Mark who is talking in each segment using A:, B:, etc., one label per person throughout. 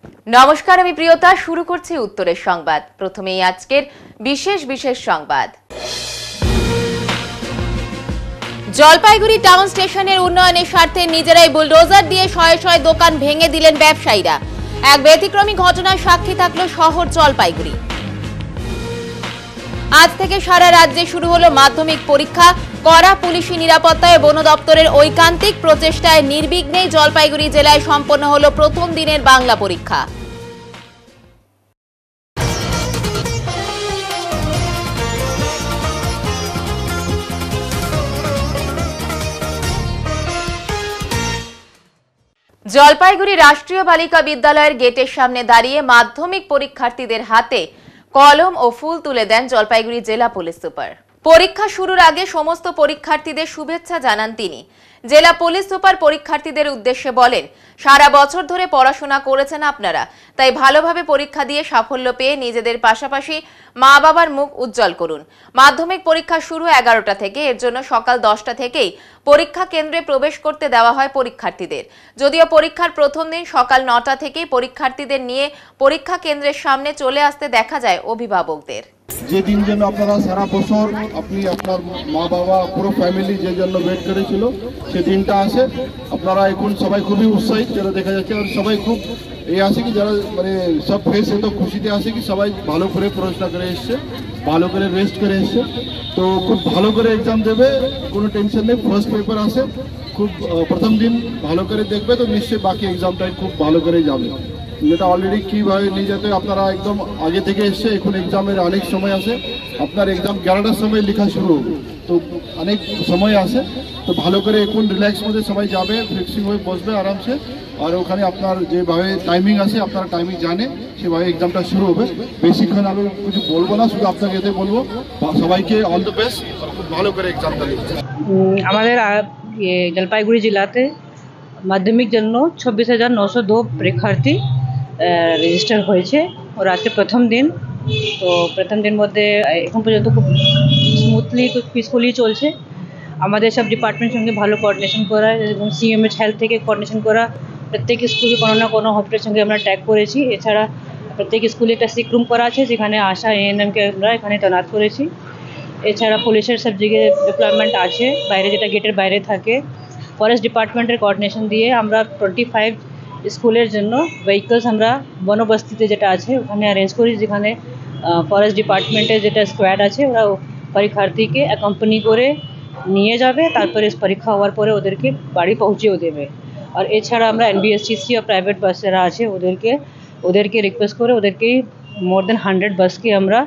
A: নমস্কার, আমি প্রিয়তা। শুরু করছি উত্তরের সংবাদ। প্রথমেই আজকের বিশেষ সংবাদ। জলপাইগুড়ি টাউন স্টেশনের উন্নয়নের স্বার্থে নিজেরাই বুলডোজার দিয়ে শয়ে শয়ে দোকান ভেঙে দিলেন ব্যবসায়ীরা। এক ব্যতিক্রমী ঘটনার সাক্ষী থাকলো শহর জলপাইগুড়ি। আজ থেকে সারা রাজ্যে শুরু হলো মাধ্যমিক পরীক্ষা। কড়া পুলিশি নিরাপত্তায় বন দপ্তরের ঐকান্তিক প্রচেষ্টায় নির্বিঘ্নে জলপাইগুড়ি জেলায় সম্পন্ন হলো প্রথম দিনের বাংলা পরীক্ষা। জলপাইগুড়ি রাষ্ট্রীয় বালিকা বিদ্যালয়ের গেটের সামনে দাঁড়িয়ে মাধ্যমিক পরীক্ষার্থীদের হাতে কলম ও ফুল তুলে দেন জলপাইগুড়ি জেলা পুলিশ সুপার। পরীক্ষা শুরুর আগে সমস্ত পরীক্ষার্থীদের শুভেচ্ছা জানান তিনি। জেলা পুলিশ সুপার পরীক্ষার্থীদের উদ্দেশ্যে বলেন, সারা বছর ধরে পড়াশোনা করেছেন আপনারা, তাই ভালোভাবে পরীক্ষা দিয়ে সাফল্য পেয়ে নিজেদের পাশাপাশি মা বাবার মুখ উজ্জ্বল করুন। মাধ্যমিক পরীক্ষা শুরু 11টা থেকে, এর জন্য সকাল 10টা থেকেই পরীক্ষা কেন্দ্রে প্রবেশ করতে দেওয়া হয় পরীক্ষার্থীদের। যদিও পরীক্ষার প্রথম দিন সকাল 9টা থেকেই পরীক্ষার্থীদের নিয়ে পরীক্ষা কেন্দ্রের সামনে চলে আসতে দেখা যায় অভিভাবকদের।
B: যে দিন জন্য আপনারা সারা বছর আপনি আপনার মা বাবা পুরো ফ্যামিলি যে জন্য ওয়েট করেছিল সে দিনটা আসে। আপনারা এখন সবাই খুবই উৎসাহিত যারা দেখা যাচ্ছে, আর সবাই খুব এই আসে কি যারা মানে সব ফেস এত খুশিতে আসে কি সবাই ভালো করে পড়াশোনা করে এসছে, ভালো করে রেস্ট করে এসছে, তো খুব ভালো করে এক্সাম দেবে, কোনো টেনশন নেই। ফার্স্ট পেপার আসে, খুব প্রথম দিন ভালো করে দেখবে তো নিশ্চয়ই বাকি এক্সামটাই খুব ভালো করে যাবে। যেটা অলরেডি কীভাবে নিয়ে যেতে আপনারা একদম আগে থেকে এসছে, এখন এক্সামের অনেক সময় আসে। আপনার এক্সাম 11টার সময় লেখা শুরু হবে, তো অনেক সময় আসে, তো ভালো করে এখন রিল্যাক্স মধ্যে সবাই যাবে, ফিক্সিং হয়ে বসবে আরামসে। আর ওখানে আপনার যেভাবে টাইমিং আছে আপনারা টাইমিং জানে সেভাবে এক্সামটা শুরু হবে। বেশিক্ষণ আমি কিছু বলবো না, শুধু আপনাকে এতে বলবো সবাইকে অল দ্য বেস্ট, খুব ভালো করে এক্সামটা লিখছে।
C: আমাদের জলপাইগুড়ি জেলাতে মাধ্যমিক জন্য 26,902 পরীক্ষার্থী রেজিস্টার হয়েছে। ওর আজকে প্রথম দিন, তো প্রথম দিন মধ্যে এখন পর্যন্ত খুব স্মুথলি খুব পিসফুলি চলছে। আমাদের সব ডিপার্টমেন্টের সঙ্গে ভালো কোঅর্ডিনেশন করা এবং সিএমএইচ হেলথ থেকে কোঅর্ডিনেশন করা। প্রত্যেক স্কুলে কোনো না কোনো হসপিটালের সঙ্গে আমরা ট্যাগ করেছি। এছাড়া প্রত্যেক স্কুলে একটা সিক রুম করা আছে, যেখানে আশা এএনএমকে আমরা এখানে তৈনাত করেছি। এছাড়া পুলিশের সব জায়গায় ডিপ্লয়মেন্ট আছে বাইরে, যেটা গেটের বাইরে থাকে। ফরেস্ট ডিপার্টমেন্টের কোঅর্ডিনেশন দিয়ে আমরা 25 স্কুলের জন্য ভেহিকলস আমরা বনবস্তিতে যেটা আছে ওখানে অ্যারেঞ্জ করি, যেখানে ফরেস্ট ডিপার্টমেন্টের যেটা স্কোয়াড আছে ওরা পরীক্ষার্থীকে অ্যাকম্পানি করে নিয়ে যাবে, তারপরে পরীক্ষা হওয়ার পরে ওদেরকে বাড়ি পৌঁছেও দেবে। আর এছাড়া আমরা এনবিএসটিসি আর প্রাইভেট বাস যারা আছে ওদেরকে রিকোয়েস্ট করে ওদেরকে মোর দেন 100 বাসকে আমরা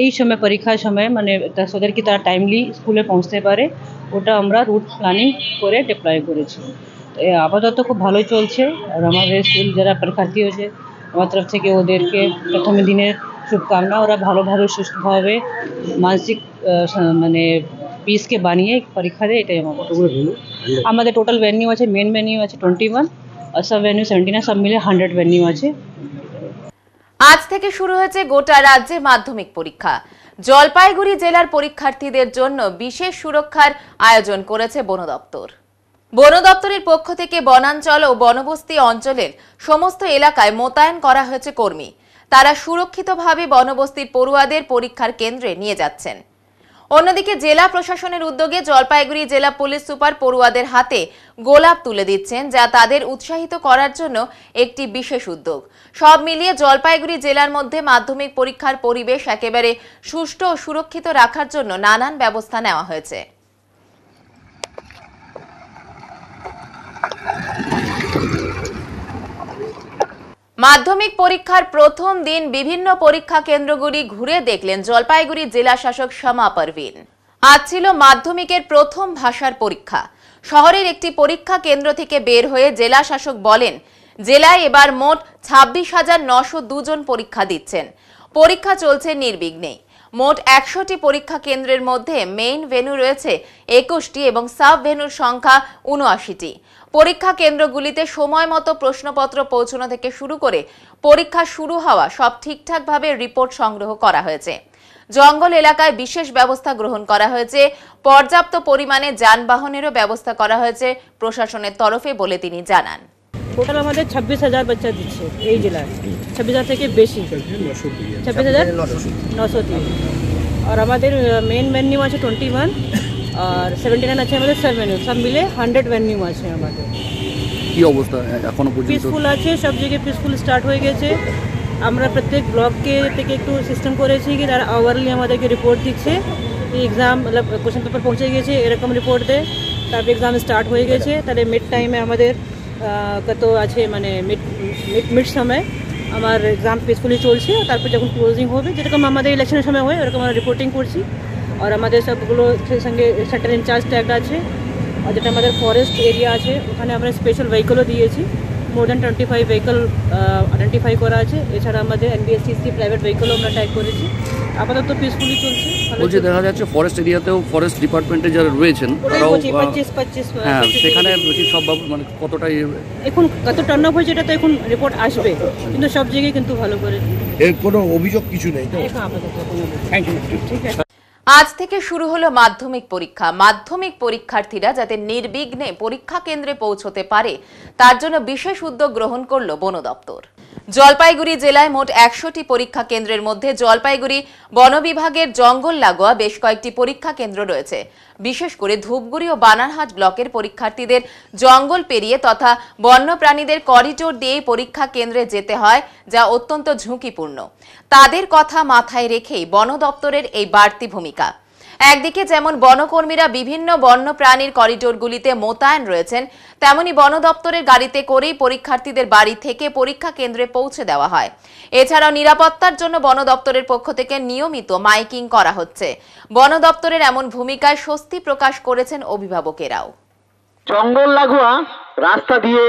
C: এই সময় পরীক্ষার সময় মানে ওদেরকে তারা টাইমলি স্কুলে পৌঁছতে পারে, ওটা আমরা রুট প্ল্যানিং করে ডিপ্লয় করেছি। আপাতত খুব ভালোই চলছে। আর আমাদের স্কুল যারা পরীক্ষার্থী হয়েছে আমার তরফ থেকে ওদেরকে প্রথম দিনের শুভকামনা, ওরা ভালোভাবে সুস্থভাবে মানসিক মানে পিসকে বানিয়ে পরীক্ষা দেয়, এটাই আমাদের টোটাল ভেন্যু আছে। মেন ভেন্যু আছে 21 আর সব ভেন্যু 79, সব মিলে 100 ভেন্যু আছে।
A: আজ থেকে শুরু হয়েছে গোটা রাজ্যে মাধ্যমিক পরীক্ষা। জলপাইগুড়ি জেলার পরীক্ষার্থীদের জন্য বিশেষ সুরক্ষার আয়োজন করেছে বন দপ্তর। বন দপ্তরের পক্ষ থেকে বনাঞ্চল ও বনবস্তি অঞ্চলের সমস্ত এলাকায় মোতায়েন করা হয়েছে কর্মী। তারা সুরক্ষিতভাবে বনবস্তির পড়ুয়াদের পরীক্ষার কেন্দ্রে নিয়ে যাচ্ছেন। অন্যদিকে জেলা প্রশাসনের উদ্যোগে জলপাইগুড়ি জেলা পুলিশ সুপার পড়ুয়াদের হাতে গোলাপ তুলে দিচ্ছেন, যা তাদের উৎসাহিত করার জন্য একটি বিশেষ উদ্যোগ। সব মিলিয়ে জলপাইগুড়ি জেলার মধ্যে মাধ্যমিক পরীক্ষার পরিবেশ একেবারে সুষ্ঠু ও সুরক্ষিত রাখার জন্য নানান ব্যবস্থা নেওয়া হয়েছে। মাধ্যমিক পরীক্ষার প্রথম দিন বিভিন্ন পরীক্ষা কেন্দ্রগুলি ঘুরে দেখলেন জলপাইগুড়ি জেলা শাসক শামা পারভিন। আজ ছিল মাধ্যমিকের প্রথম ভাষার পরীক্ষা। শহরের একটি পরীক্ষা কেন্দ্র থেকে বের হয়ে জেলা শাসক বলেন, জেলায় এবার মোট 26,902 জন পরীক্ষা দিচ্ছেন। পরীক্ষা চলছে নির্বিঘ্নে। মোট 100টি পরীক্ষা কেন্দ্রের মধ্যে মেইন ভেন্যু রয়েছে 21টি এবং সাব ভেন্যুর সংখ্যা 79টি। পরীক্ষা কেন্দ্রগুলিতে সময় মতো প্রশ্নপত্র পৌঁছানো থেকে শুরু করে পরীক্ষা শুরু হওয়া সব ঠিকঠাকভাবে রিপোর্ট সংগ্রহ করা হয়েছে। জঙ্গল এলাকায় বিশেষ ব্যবস্থা গ্রহণ করা হয়েছে। পর্যাপ্ত পরিমাণে যানবাহনেরও ব্যবস্থা করা হয়েছে প্রশাসনের তরফে বলে তিনি জানান।
C: টোটাল আমাদের 26,000 বাচ্চা দিচ্ছে এই জেলায়, 26,000 থেকে বেশি, 26,903। আর আমাদের মেন ভেন্যু আছে 21 আর 79 আছে আমাদের সাব ভেন্যু, সব মিলে 100 ভেন্যু আছে আমাদের।
D: কি অবস্থা এখনো পর্যন্ত?
C: পিসফুল আছে, সব জায়গায় পিসফুল স্টার্ট হয়ে গেছে। আমরা প্রত্যেক ব্লককে থেকে একটু সিস্টেম করেছি কি তারা আওয়ারলি আমাদেরকে রিপোর্ট দিচ্ছে, এক্সাম মতলব কোশ্চেন পেপার পৌঁছে গেছে এরকম রিপোর্ট দেয়। তারপরে এক্সাম স্টার্ট হয়ে গেছে, তাহলে মিড টাইমে আমাদের কত আছে মানে মিড সময় আমার এক্সাম পিসফুলি চলছে। তারপর যখন ক্লোজিং হবে, যেরকম আমাদের ইলেকশনের সময় হয় ওরকম আমরা রিপোর্টিং করছি। আর আমাদের সবগুলো সঙ্গে সেন্টার ইনচার্জ ট্যাগ আছে, আর যেটা আমাদের ফরেস্ট এরিয়া আছে ওখানে আমরা স্পেশাল ভেহিকলও দিয়েছি, মোর দ্যান 25 ভেহিকল আইডেন্টিফাই করা আছে। এছাড়া আমাদের এনবিএসটিসি প্রাইভেট ভেহিকলও আমরা ট্যাগ করেছি। আপাতত পিসফুলি চলছে।
D: বলছি দেখা যাচ্ছে ফরেস্ট এরিয়াতেও ফরেস্ট ডিপার্টমেন্টে যারা রয়েছেন তারাও
C: 25
D: হ্যাঁ সেখানে কি সব মানে কতটা
C: এখন কত টার্ন আপ হয়েছে এটা তো এখন রিপোর্ট আসবে, কিন্তু সব জায়গায় কিন্তু ভালো করে
E: এর কোনো অভিযোগ কিছু নেই তো?
C: এখন আপাতত
E: থ্যাংক ইউ।
C: ঠিক আছে।
A: আজ থেকে শুরু হলো মাধ্যমিক পরীক্ষা। মাধ্যমিক পরীক্ষার্থীরা যাতে নির্বিঘ্নে পরীক্ষা কেন্দ্রে পৌঁছতে পারে তার জন্য বিশেষ উদ্যোগ গ্রহণ করল বন দপ্তর। জলপাইগুড়ি জেলায় মোট 100টি পরীক্ষা কেন্দ্রের মধ্যে জলপাইগুড়ি বন বিভাগের জঙ্গল লাগোয়া বেশ কয়েকটি পরীক্ষা কেন্দ্র রয়েছে। বিশেষ করে ধূপগুড়ি ও বানারহাট ব্লকের পরীক্ষার্থীদের জঙ্গল পেরিয়ে তথা বন্যপ্রাণীদের করিডোর দিয়ে পরীক্ষা কেন্দ্রে যেতে হয়, যা অত্যন্ত ঝুঁকিপূর্ণ। তাদের কথা মাথায় রেখেই বন দপ্তরের এই বাড়তি ভূমিকা। একদিকে যেমন বনকর্মীরা বিভিন্ন বন্যপ্রাণীর করিডোরগুলিতে মোতায়েন রয়েছেন, তেমনি বন দপ্তরের গাড়িতে করেই পরীক্ষার্থীদের বাড়ি থেকে পরীক্ষা কেন্দ্রে পৌঁছে দেওয়া হয়। এছাড়াও নিরাপত্তার জন্য বন দপ্তরের পক্ষ থেকে নিয়মিত মাইকিং করা হচ্ছে। বন দপ্তরের এমন ভূমিকায় স্বস্তি প্রকাশ করেছেন অভিভাবকেরাও।
F: জঙ্গল লাগোয়া রাস্তা দিয়ে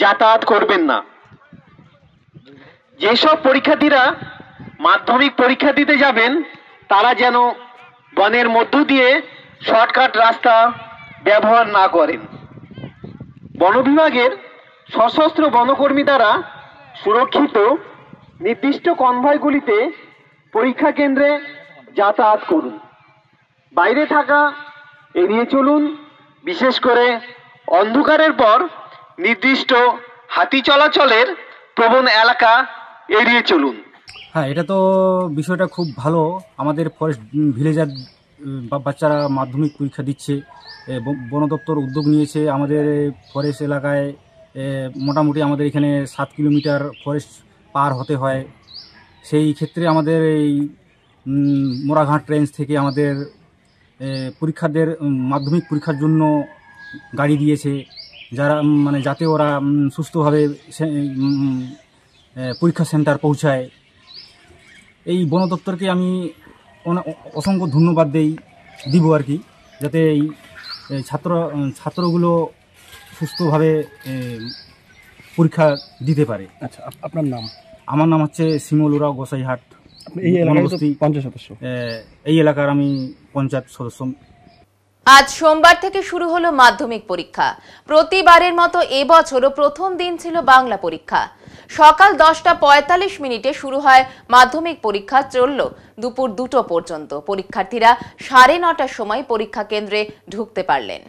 F: যাতায়াত করবেন না। যেসব পরীক্ষার্থীরা মাধ্যমিক পরীক্ষা দিতে যাবেন তারা যেন বনের মধ্য দিয়ে শর্টকাট রাস্তা ব্যবহার না করেন। বন বিভাগের সশস্ত্র বনকর্মী দ্বারা সুরক্ষিত নির্দিষ্ট কনভয়গুলিতে পরীক্ষা কেন্দ্রে যাতায়াত করুন। বাইরে থাকা এড়িয়ে চলুন। বিশেষ করে অন্ধকারের পর নির্দিষ্ট হাতি চলাচলের প্রবণ এলাকা এড়িয়ে চলুন।
G: হ্যাঁ, এটা তো বিষয়টা খুব ভালো। আমাদের ফরেস্ট ভিলেজার বাচ্চারা মাধ্যমিক পরীক্ষা দিচ্ছে, বন দপ্তর উদ্যোগ নিয়েছে। আমাদের ফরেস্ট এলাকায় মোটামুটি আমাদের এখানে 7 কিলোমিটার ফরেস্ট পার হতে হয়। সেই ক্ষেত্রে আমাদের এই মোরাঘাট রেঞ্জ থেকে আমাদের পরীক্ষাদের মাধ্যমিক পরীক্ষার জন্য গাড়ি দিয়েছে, যারা মানে যাতে ওরা সুস্থভাবে পরীক্ষা সেন্টার পৌঁছায়। এই বন দপ্তরকে আমি অসংখ্য ধন্যবাদ দিব আর কি, যাতে এই ছাত্রগুলো সুস্থভাবে পরীক্ষা দিতে পারে।
E: আচ্ছা, আপনার নাম?
G: আমার নাম হচ্ছে শিমুল উরাও গোসাইহাট।
E: এই এলাকার পঞ্চায়েত সদস্য?
G: এই এলাকার আমি পঞ্চায়েত সদস্য।
A: আজ সোমবার থেকে শুরু হলো মাধ্যমিক পরীক্ষা। প্রতিবারের মতো এবছরও প্রথম দিন ছিল বাংলা পরীক্ষা। সকাল 10:45 শুরু হয় মাধ্যমিক পরীক্ষা, চলল দুপুর 2টো পর্যন্ত। পরীক্ষার্থীরা 9:30টার সময় পরীক্ষা কেন্দ্রে ঢুকতে পারলেন।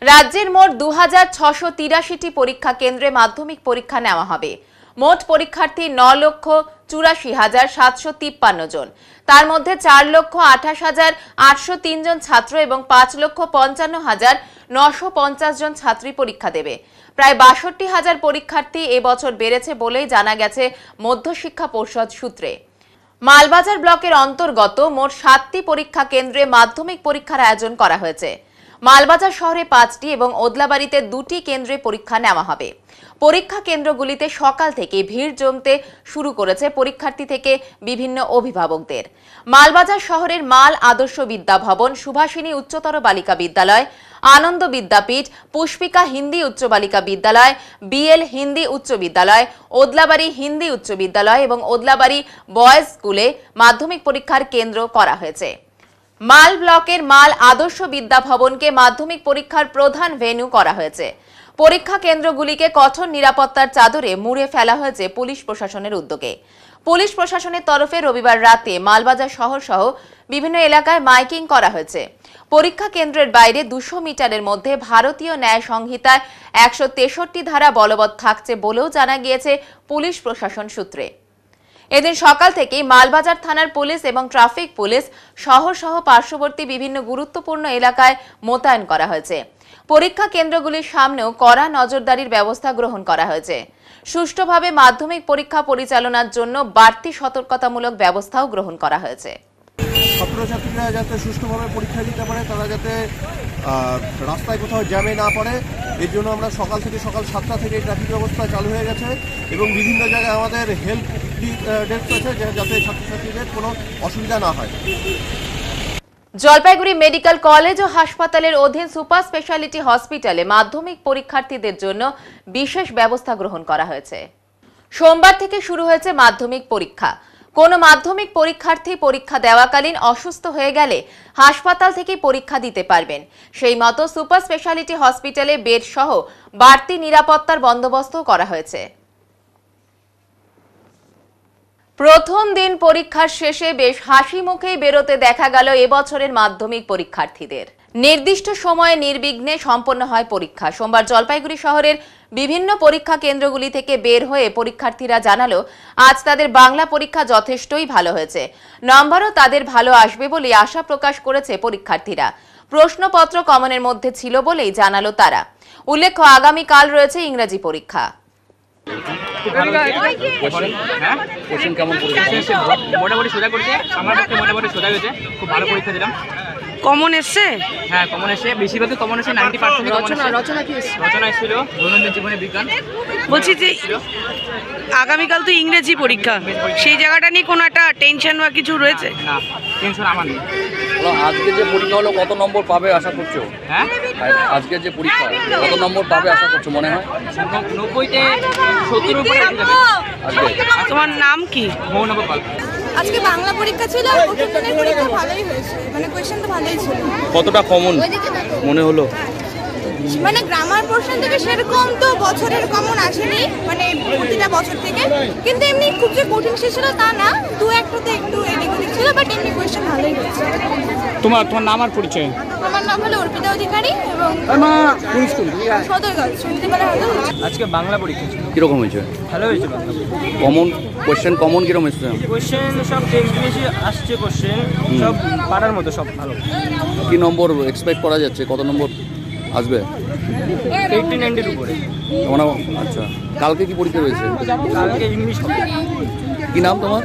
A: রাজ্যের মোট 2683টি পরীক্ষা কেন্দ্রে মাধ্যমিক পরীক্ষা নেওয়া হবে। মোট পরীক্ষার্থী 9,84,753 জন। তার মধ্যে 4,28,803 জন ছাত্র এবং 5,55,950 জন ছাত্রী পরীক্ষা দেবে। প্রায় 62,000 পরীক্ষার্থী এবছর বেড়েছে বলেই জানা গেছে মধ্যশিক্ষা পর্ষদ সূত্রে। মালবাজার ব্লকের অন্তর্গত মোট 7টি পরীক্ষা কেন্দ্রে মাধ্যমিক পরীক্ষার আয়োজন করা হয়েছে। মালবাজার শহরে 5টি এবং ওদলাবাড়িতে 2টি কেন্দ্রে পরীক্ষা নেওয়া হবে। পরীক্ষা কেন্দ্রগুলিতে সকাল থেকে ভিড় জমতে শুরু করেছে পরীক্ষার্থী থেকে বিভিন্ন অভিভাবকদের। মালবাজার শহরের মাল আদর্শ বিদ্যা ভবন, সুভাষিনী উচ্চতর বালিকা বিদ্যালয়, আনন্দ বিদ্যাপীঠ, পুষ্পিকা হিন্দি উচ্চ বালিকা বিদ্যালয়, বিএল হিন্দি উচ্চ বিদ্যালয়, ওদলাবাড়ি হিন্দি উচ্চ বিদ্যালয় এবং ওদলাবাড়ি বয়েজ স্কুলে মাধ্যমিক পরীক্ষার কেন্দ্র করা হয়েছে। মাল ব্লকের মাল আদর্শ বিদ্যা ভবনকে মাধ্যমিক পরীক্ষার প্রধান ভেন্যু করা হয়েছে। পরীক্ষা কেন্দ্রগুলিকে কঠোর নিরাপত্তার চাদরে মুড়ে ফেলা হয়েছে পুলিশ প্রশাসনের উদ্যোগে। পুলিশ প্রশাসনের তরফে রবিবার রাতে মালবাজার শহর সহ বিভিন্ন এলাকায় মাইকিং করা হয়েছে। পরীক্ষা কেন্দ্রের বাইরে 200 মিটারের মধ্যে ভারতীয় ন্যায় সংহিতায় 163 ধারা বলবৎ থাকছে বলেও জানা গিয়েছে পুলিশ প্রশাসন সূত্রে। এদিন সকাল থেকেই মালবাজার থানার পুলিশ এবং ট্রাফিক পুলিশ শহর সহ পার্শ্ববর্তী বিভিন্ন গুরুত্বপূর্ণ এলাকায় মোতায়েন করা হয়েছে। পরীক্ষা কেন্দ্রগুলির সামনেও কড়া নজরদারির ব্যবস্থা গ্রহণ করা হয়েছে। সুষ্ঠুভাবে মাধ্যমিক পরীক্ষা পরিচালনার জন্য বাড়তি সতর্কতামূলক ব্যবস্থাও গ্রহণ করা হয়েছে।
B: ছাত্রছাত্রীরা যাতে সুষ্ঠুভাবে পরীক্ষা দিতে পারে, তারা যাতে রাস্তায় কোথাও জ্যামে না পড়ে, এর জন্য আমরা সকাল 7টা থেকে ট্রাফিক ব্যবস্থা চালু হয়ে গেছে এবং বিভিন্ন জায়গায় আমাদের হেল্প ডেস্ক আছে যাতে ছাত্রছাত্রীদের কোনো অসুবিধা না হয়।
A: জলপাইগুড়ি মেডিকেল কলেজ ও হাসপাতালের অধীন সুপার স্পেশালিটি হসপিটালে মাধ্যমিক পরীক্ষার্থীদের জন্য বিশেষ ব্যবস্থা গ্রহণ করা হয়েছে। সোমবার থেকে শুরু হয়েছে মাধ্যমিক পরীক্ষা। কোন মাধ্যমিক পরীক্ষার্থী পরীক্ষা দেওয়াকালীন অসুস্থ হয়ে গেলে হাসপাতাল থেকে পরীক্ষা দিতে পারবেন। সেই মতো সুপার স্পেশালিটি হসপিটালে বেড সহ বাড়তি নিরাপত্তার বন্দোবস্ত করা হয়েছে। প্রথম দিন পরীক্ষার শেষে বেশ হাসি মুখেই বেরোতে দেখা গেল এবছরের মাধ্যমিক পরীক্ষার্থীদের। নির্দিষ্ট সময়ে নির্বিঘ্নে সম্পন্ন হয় পরীক্ষা। সোমবার জলপাইগুড়ি শহরের বিভিন্ন পরীক্ষা কেন্দ্রগুলি থেকে বের হয়ে পরীক্ষার্থীরা জানালো আজ তাদের বাংলা পরীক্ষা যথেষ্টই ভালো হয়েছে, নম্বরও তাদের ভালো আসবে বলে আশা প্রকাশ করেছে পরীক্ষার্থীরা। প্রশ্নপত্র কমনের মধ্যে ছিল বলেই জানালো তারা। উল্লেখ্য, আগামীকাল রয়েছে ইংরেজি পরীক্ষা।
H: মোটামুটি সোজা করেছে, আমার পক্ষে মোটামুটি সোজা হয়েছে, খুব ভালো পরীক্ষা দিলাম।
C: কমন এসছে?
H: হ্যাঁ, কমন এসে বেশিরভাগই কমন এসে 90% রচনা কি এসেছে? রচনা এসেছিল, দৈনন্দিন জীবনে বিজ্ঞান।
C: বলছি যে আগামীকাল তো ইংরেজি পরীক্ষা, সেই জায়গাটা নিয়ে কোনো একটা টেনশন বা কিছু রয়েছে?
H: না, টেনশন আমার নেই।
D: আজকে যে পরীক্ষা হলো কত নম্বর পাবে আশা করছো?
H: হ্যাঁ,
D: আজকে যে পরীক্ষা কত নম্বর পাবে আশা করছো মনে হয়?
H: 90-তে 70 উপরে যাবে।
C: তোমার নাম কি?
H: মৌনব পাল।
I: আজকে বাংলা পরীক্ষা ছিল, আর প্রথম দিনের পরীক্ষা ভালোই হয়েছে, মানে কোয়েশ্চেন তো ভালোই ছিল।
E: কতটা কমন মনে হলো?
I: মানে গ্রামার পোর্শন থেকে সেরকম তো বছরের কমন আসেনি, মানে প্রতিটা বছর থেকে, কিন্তু এমনি খুব যে কঠিন ছিল তা না, দু একটাতে একটু এদিক ওদিক ছিল, বাট এমনি কোয়েশ্চেন ভালোই হয়েছে।
E: তোমার নাম আর পরিচয়?
I: আমার নাম হলো অর্পিতা অধিকারী এবং সদরগঞ্জ শুনতে
H: আজকে বাংলা পরীক্ষা ছিল।
D: কিরকম হয়েছে?
H: ভালো হয়েছে।
D: কমন কোয়েশ্চেন কমন কিরকম এসেছে?
H: কোয়েশ্চেন সব টেক্সট বেশি আসছে, কোয়েশ্চেন সব পারার মতো, সব ভালো।
D: কি নম্বর এক্সপেক্ট করা যাচ্ছে, কত নম্বর আসবে?
H: 80-90-এর উপরে।
D: মানে আচ্ছা, কালকে কি পরীক্ষা রয়েছে?
H: কালকে ইংলিশ হবে।
D: কি নাম তোমার?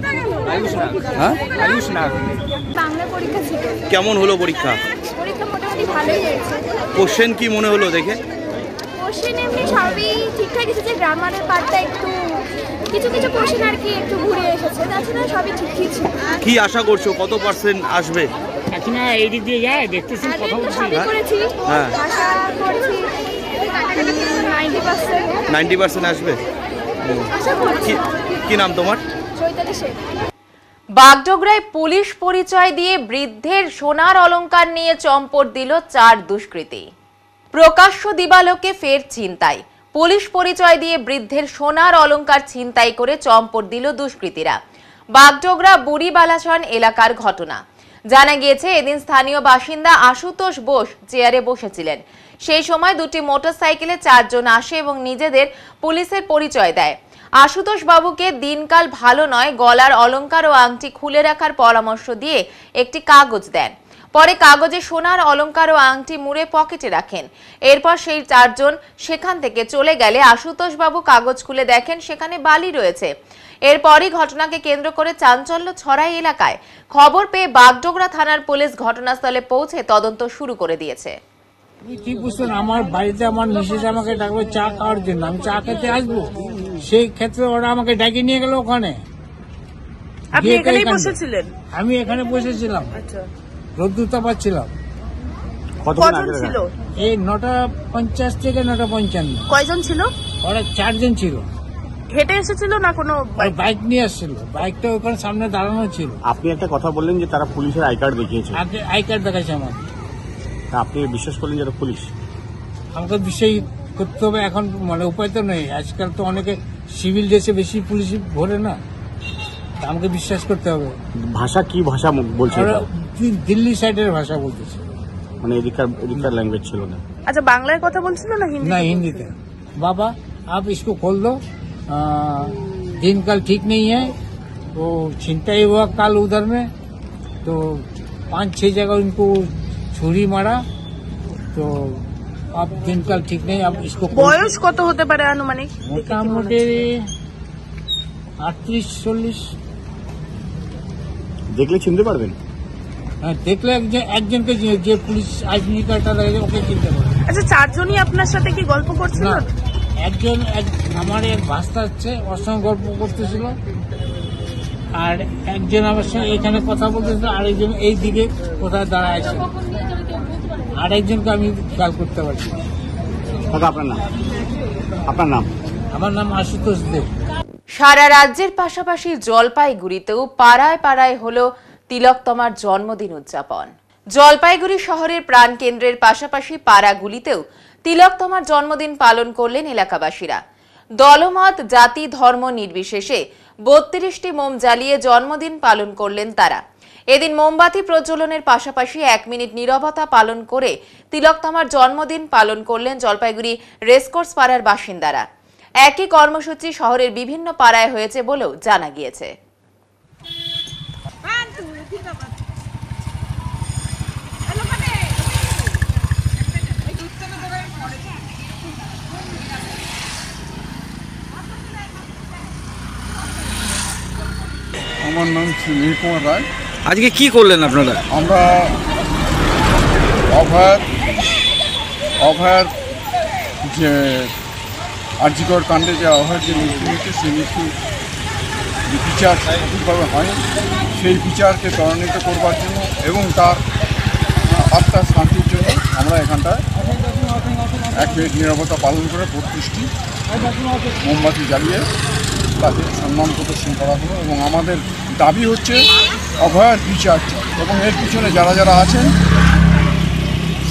H: আয়ুষ নাগ।
D: হ্যাঁ,
H: আয়ুষ নাগ।
I: বাংলা পরীক্ষা ছিল।
E: কেমন হলো পরীক্ষা?
I: পরীক্ষা মোটামুটি ভালোই হয়েছে।
E: কোশ্চেন কি মনে হলো দেখে?
I: কোশ্চেন এমনি সবই ঠিকঠাক এসেছে, গ্রামারের পার্টটা একটু কিছু কিছু কোশ্চেন আর কি একটু ঘুরে এসেছে, তাছাড়া সবই ঠিকই ছিল।
E: কি আশা করছো কত পার্সেন্ট আসবে?
H: এখন এই দিক দিয়ে যায় দেখতেছি
I: আগে তো সবই করেছি,
E: হ্যাঁ।
I: আশা করছি
E: 90% আসবে।
I: আশা করছি।
E: কি নাম তোমার?
I: চৈতালি শেখ।
A: বাগডোগরায় পুলিশ পরিচয় দিয়ে বৃদ্ধের সোনার অলংকার নিয়ে চম্পট দিল 4 দুষ্কৃতী। প্রকাশ্য দিবালোকে ফের ছিনতাই। পুলিশ পরিচয় দিয়ে বৃদ্ধের সোনার অলংকার ছিনতাই করে চম্পট দিল দুষ্কৃতীরা। বাগডোগরা বুড়িবালাসন এলাকার ঘটনা। জানা গিয়েছে, এদিন স্থানীয় বাসিন্দা আশুতোষ বোস চেয়ারে বসেছিলেন। সেই সময় দুটি মোটরসাইকেলে 4 জন আসে এবং নিজেদের পুলিশের পরিচয় দেয়। আশুতোষ বাবুকে দিনকাল ভালো নয়, গলার অলংকার ও আংটি খুলে রাখার পরামর্শ দিয়ে একটি কাগজ দেন। পরে কাগজে সোনার অলংকার ও আংটি মুড়ে পকেটে রাখেন। এরপর সেই 4 জন সেখান থেকে চলে গেলে আশুতোষ বাবু কাগজ খুলে দেখেন সেখানে বালি রয়েছে। এরপরই ঘটনাকে কেন্দ্র করে চাঞ্চল্য ছড়ায় এলাকায়। খবর পেয়ে বাগডোগরা থানার পুলিশ ঘটনাস্থলে পৌঁছে তদন্ত শুরু করে দিয়েছে।
J: কি বুঝছেন, আমার বাড়িতে আমার মিসেস আমাকে ডাকলো চা খাওয়ার জন্য, আমি চা খেতে আসবো, সেই ক্ষেত্রে ওরা আমাকে ডাকে নিয়ে গেল ওখানে।
C: আপনি এখানেই বসেছিলেন?
J: আমি এখানে বসেছিলাম, রোদ্দুর তাপাচ্ছিলাম।
C: কতজন ছিল?
J: এই 9:50 থেকে 9:55।
C: কয়জন ছিল?
J: ওরা 4 জন ছিল।
C: হেঁটে এসেছিল না কোনো
J: বাইক নিয়ে আসছিল? বাইকটা ওখানে সামনে দাঁড়ানো ছিল।
K: আপনি একটা কথা বললেন যে তারা পুলিশের আই কার্ড দেখিয়েছে।
J: আই কার্ড দেখাচ্ছে আমার।
K: আপনি বিশ্বাস করলেন যে পুলিশ?
J: আমাকে বিষয় করতে হবে এখন, মানে উপায় তো নেই। আজকাল তো অনেকে সিভিল ড্রেসে বেশি পুলিশ ভরে না, তা আমাকে বিশ্বাস করতে হবে।
K: ভাষা কি ভাষা বলছে?
J: ওরা দিল্লি সাইডের ভাষা বলতেছে,
K: মানে এদিকার ল্যাঙ্গুয়েজ ছিল না।
L: আচ্ছা, বাংলায় কথা বলছিল না হিন্দি?
J: না, हिंदीতে। बाबा आप इसको खोल दो, दिन कल ठीक नहीं है, वो छिनताई हुआ कल उधर में, तो 5-6 जगह उनको छुरी मारा, तो अब दिन कल ठीक नहीं, अब इसको
L: বয়স কত হতে পারে আনুমানিক?
J: মোটামুটি 38-40।
K: দেখলে চিনতে পারবেন?
J: হ্যাঁ, দেখলে একজনকে যে পুলিশ আইডেন্টি কার্ডটা লাগে ওকে চিনতে পারবে।
L: আচ্ছা, চারজনই আপনার সাথে কি গল্প করছিল?
J: না, আমার এক ভাস্তা হচ্ছে, ওর সঙ্গে গল্প করতেছিল, আর একজন আমার সঙ্গে এখানে কথা বলতেছিল, আরেকজন এই দিকে কোথায় দাঁড়ায় আছে, আর একজনকে আমি খেয়াল করতে পারছি।
K: আপনার নাম? আপনার নাম?
J: আমার নাম আশুতোষ দেব।
A: সারা রাজ্যের পাশাপাশি জলপাইগুড়িতেও পাড়ায় পাড়ায় হলো তিলকতমার জন্মদিন উদযাপন। জলপাইগুড়ি শহরের প্রাণকেন্দ্রের পাশাপাশি পাড়াগুলিতেও তিলকতমার জন্মদিন পালন করলেন এলাকাবাসীরা। দলমত, জাতি, ধর্ম নির্বিশেষে 32টি মোম জ্বালিয়ে জন্মদিন পালন করলেন তারা। এদিন মোমবাতি প্রজ্বলনের পাশাপাশি 1 মিনিট নীরবতা পালন করে তিলকতমার জন্মদিন পালন করলেন জলপাইগুড়ি রেসকোর্স পাড়ার বাসিন্দারা। একই কর্মসূচি শহরের বিভিন্ন পাড়ায় হয়েছে বলেও জানা গিয়েছে।
B: আমার নাম সুনীল কুমার রায়।
E: আজকে কি করলেন আপনারা?
B: আমরা অভয়ার যে আরজিকর কাণ্ডে যে অভয়ের যে মৃত্যু হয়েছে, সেই মৃত্যু যে বিচার সঠিকভাবে হয়, সেই বিচারকে ত্বরান্বিত করবার জন্য এবং তার আত্মার শান্তির জন্য আমরা এখানটায় 1 মিনিট নীরবতা পালন করে 32টি মোমবাতি জ্বালিয়ে তাদের সম্মান প্রদর্শন করা হলো। এবং আমাদের দাবি হচ্ছে অভয়ার বিচার চাই, এবং এর পিছনে যারা যারা আছেন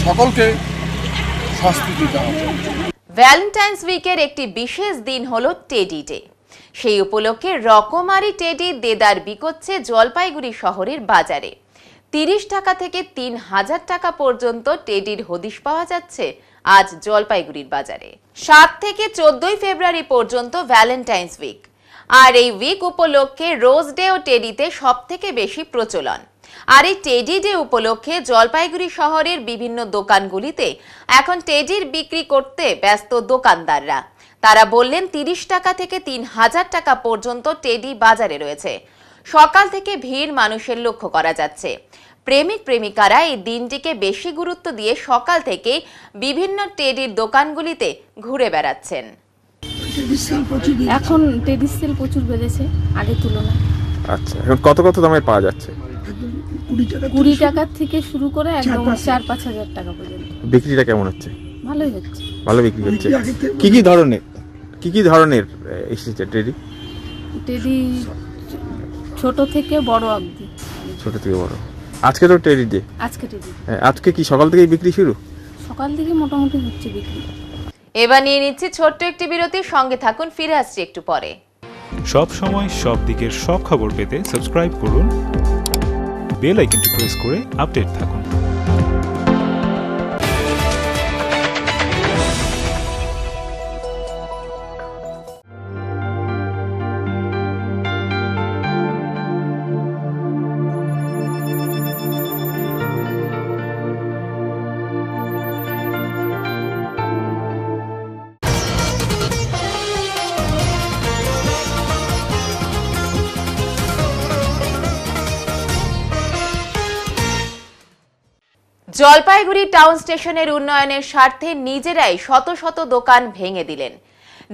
B: সকলকে শাস্তি দিতে হবে।
A: ভ্যালেন্টাইন্স উইকের একটি বিশেষ দিন হলো টেডি ডে। সেই উপলক্ষে রকমারি টেডি দেদার বিকোচ্ছে জলপাইগুড়ি শহরের বাজারে। 30 টাকা থেকে 3000 টাকা পর্যন্ত টেডির হদিশ পাওয়া যাচ্ছে আজ জলপাইগুড়ির বাজারে। 7 থেকে 14 ফেব্রুয়ারি পর্যন্ত ভ্যালেন্টাইন্স উইক, আর এই উইক উপলক্ষে রোজ ডে ও টেডিতে সব থেকে বেশি প্রচলন। আর এই টেডি ডে উপলক্ষে জলপাইগুড়ি শহরের বিভিন্ন দোকানগুলিতে এখন টেডির বিক্রি করতে ব্যস্ত দোকানদাররা। তারা বললেন 30 টাকা থেকে 3000 টাকা পর্যন্ত টেডি বাজারে রয়েছে। সকাল থেকে ভিড় মানুষের লক্ষ্য করা যাচ্ছে। প্রেমিক প্রেমিকারা এই দিনটিকে বেশি গুরুত্ব দিয়ে সকাল থেকে বিভিন্ন টেডির দোকানগুলিতে ঘুরে বেড়াচ্ছেন।
M: এখন টেডির সেল প্রচুর বেড়েছে আগের তুলনায়।
N: আচ্ছা, এখন কত কত দামে পাওয়া যাচ্ছে?
M: 20 টাকা থেকে শুরু করে একদম 4-5 হাজার টাকা পর্যন্ত।
N: বিক্রিটা কেমন হচ্ছে?
M: ভালোই হচ্ছে।
N: ভালো বিক্রি হচ্ছে। কি কি ধরনের এসেছে টেডি?
M: টেডি ছোট থেকে বড় অবধি।
N: ছোট থেকে বড়। আজকে তো টেডি ডে। আজকে কি সকাল থেকেই বিক্রি শুরু?
M: সকাল থেকে মোটামুটি হচ্ছে বিক্রি।
A: এবার নিয়ে নিচ্ছি ছোট্ট একটি বিরতি, সঙ্গে থাকুন, ফিরে আসছি একটু পরে।
O: সব সময় সব দিকের সব খবর পেতে সাবস্ক্রাইব করুন, বেল আইকনটি প্রেস করে আপডেট থাকুন।
A: জলপাইগুড়ি টাউন স্টেশনের উন্নয়নের স্বার্থে নিজেরাই শত শত দোকান ভেঙে দিলেন।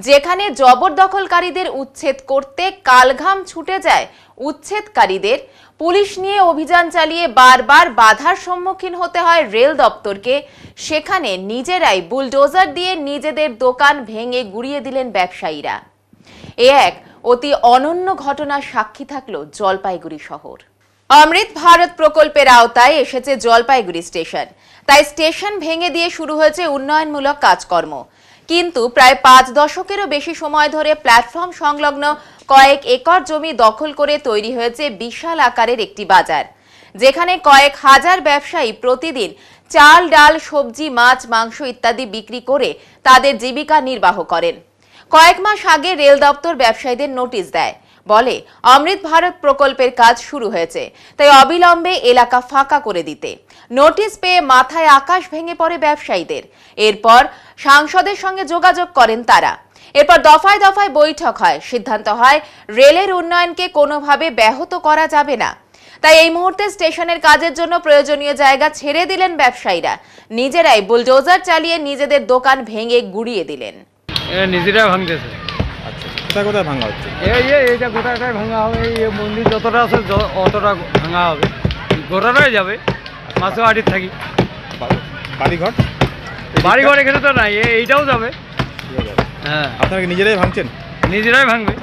A: যেখানে জবরদখলকারীদের উচ্ছেদ করতে কালঘাম ছুটে যায় উচ্ছেদকারীদের, পুলিশ নিয়ে অভিযান চালিয়ে বারবার বাধার সম্মুখীন হতে হয় রেল দপ্তরকে, সেখানে নিজেরাই বুলডোজার দিয়ে নিজেদের দোকান ভেঙে গুড়িয়ে দিলেন ব্যবসায়ীরা। এ এক অতি অনন্য ঘটনার সাক্ষী থাকল জলপাইগুড়ি শহর। অমৃত ভারত প্রকল্পের আওতায় এসেছে জলপাইগুড়ি স্টেশন, তাই স্টেশন ভেঙে দিয়ে শুরু হয়েছে উন্নয়নমূলক কাজকর্ম। কিন্তু প্রায় 5 দশকেরও বেশি সময় ধরে প্ল্যাটফর্ম সংলগ্ন কয়েক একর জমি দখল করে তৈরি হয়েছে বিশাল আকারের একটি বাজার, যেখানে কয়েক হাজার ব্যবসায়ী প্রতিদিন চাল, ডাল, সবজি, মাছ, মাংস ইত্যাদি বিক্রি করে তাদের জীবিকা নির্বাহ করেন। কয়েক মাস আগে রেল দপ্তর ব্যবসায়ীদের নোটিশ দেয়, বলে অমৃত ভারত প্রকল্পের কাজ শুরু হয়েছে, তাই অবিলম্বে এলাকা ফাঁকা করে দিতে। নোটিশ পেয়ে মাথায় আকাশ ভেঙে পড়ে ব্যবসায়ীদের। এরপর সাংসদের সঙ্গে যোগাযোগ করেন তারা। এরপর দফায় দফায় বৈঠক হয়, সিদ্ধান্ত হয় রেলের উন্নয়নকে কোনোভাবে ব্যাহত করা যাবে না। তাই এই মুহূর্তে স্টেশনের কাজের জন্য প্রয়োজনীয় জায়গা ছেড়ে দিলেন ব্যবসায়ীরা। নিজেরাই বুলডোজার চালিয়ে নিজেদের দোকান ভেঙে গুড়িয়ে দিলেন।
P: নিজেরাই ভাঙতেছে।
N: আচ্ছা, কোথায় কোথায় ভাঙা হচ্ছে?
P: এইটা গোটাটাই ভাঙা হবে, এই মন্দির যতটা আছে অতটা ভাঙা হবে, গোটাটাই যাবে। মাসে আড়ির থাকি
N: বাড়িঘর
P: বাড়িঘর এখানে তো নাই, এইটাও যাবে। হ্যাঁ,
N: আপনারা নিজেরাই ভাঙছেন?
P: নিজেরাই ভাঙবে।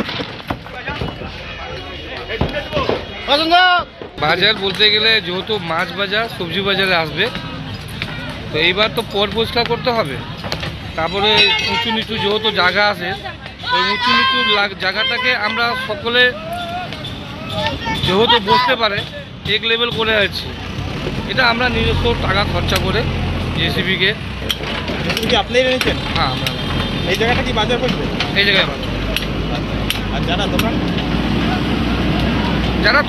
Q: বাজার বলতে গেলে যেহেতু মাছ বাজার সবজি বাজারে আসবে, তো এইবার তো পর পরিষ্কার করতে হবে। তারপরে উঁচু নিচু যেহেতু জায়গা আছে, ওই উঁচু নিচু জায়গাটাকে আমরা সকলে যেহেতু বসতে পারে এক লেভেল করে আছি। এটা আমরা নিজস্ব টাকা খরচা করে জেসিবিকে।
N: আপনি এনেছেন?
Q: হ্যাঁ, আমরা।
N: এই জায়গাটা কি বাজার করবে?
Q: এই জায়গায় বাজার।
N: আর যারা